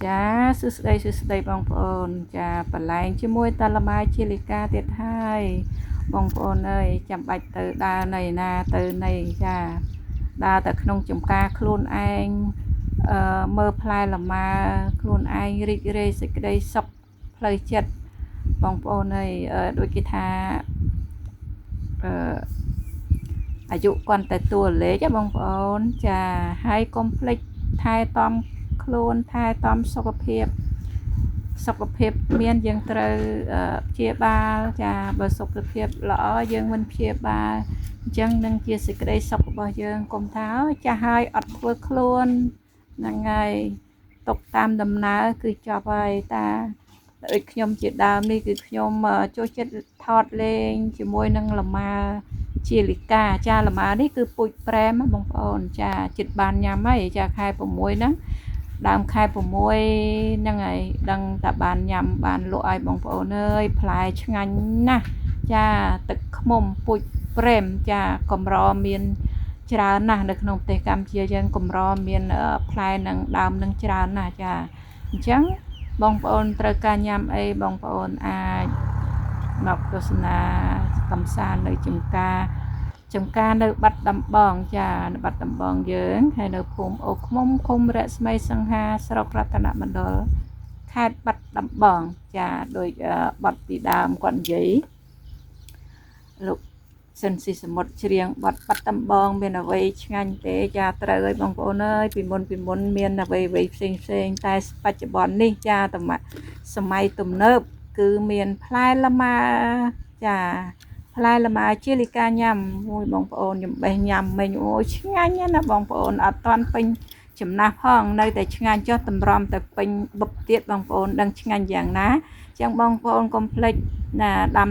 ចាសួស្ដីបងប្អូនចាបន្លែងជាមួយតាឡម៉ាជាលីកាទៀតហើយបងប្អូនអើយចាំបាច់ទៅដើរនៅណាទៅនៃចាដើរតែក្នុងចំការខ្លួនឯងមើលផ្លែលម៉ាខ្លួនឯងរីករាយសេចក្តីសុខផ្លូវចិត្តបងប្អូនអើយដូចគេថាអាយុគាត់តែតួលេខបងប្អូនចាហើយកុំភ្លេចថែទាំខ្លួនថែទាំសុខភាពមានយើងត្រូវព្យាបាលចាបើសុខភាពល្អយើងមិនព្យាបាលអញ្ចឹងនឹងជាសេចក្តីសុខរបស់យើងកុំថាចាស់ហើយអត់ធ្វើខ្លួនហ្នឹងហើយຕົកតាមដំណើរគឺចប់ហើយតាដូចខ្ញុំជាដើមនេះគឺខ្ញុំចូលចិត្តថតលេងជាមួយនឹងលម៉ាជាលីកាចាលម៉ានេះគឺពូជប្រែមបងប្អូនចាចិត្តបានញ៉ាំហើយចាខែ6ហ្នឹងដើមខែ6ហ្នឹងហើយដឹងតែបានញ៉ាំបានលក់ឲ្យបងប្អូនអើយផ្លែឆ្ងាញ់ណាស់ចាទឹកខ្មុំពូជប្រេមចាកម្រមានច្រើនណាស់នៅក្នុងប្រទេសកម្ពុជាយើងកម្រមានផ្លែនឹងដើមនឹងច្រើនណាស់ចាអញ្ចឹងបងប្អូនត្រូវការញ៉ាំអីបងប្អូនអាចមកទស្សនាកម្សាន្តនៅចំការនៅបាត់ដំបងចានៅបាត់ដំបងយើងហើយនៅភូមិអូឃ្មុំឃុំរស្មីសង្ហាស្រុករតនមណ្ឌលខេត្តបាត់ដំបងចាដោយបាត់ពីដើមគាត់និយាយលោកសិនស៊ីសមុទ្រច្រៀងបាត់ដំបងមានអ្វីឆ្ងាញ់ទេចាត្រូវហើយបងប្អូនអើយពីមុនមានអ្វីផ្សេងតែបច្ចុប្បន្ននេះចាសម័យទំនើបគឺមានផ្លែលម៉ាចាផ្លែលម៉ាជាលីកាញ៉ាំមួយបងប្អូនខ្ញុំបេះញ៉ាំមិញអូយឆ្ងាញ់ណាបងប្អូនអត់តាន់ពេញចំណាស់ផងនៅតែឆ្ងាញ់ចុះតម្រាំតែពេញបុកទៀតបងប្អូនដឹងឆ្ងាញ់យ៉ាងណាអញ្ចឹងបងប្អូនកុំភ្លេចណាដាំ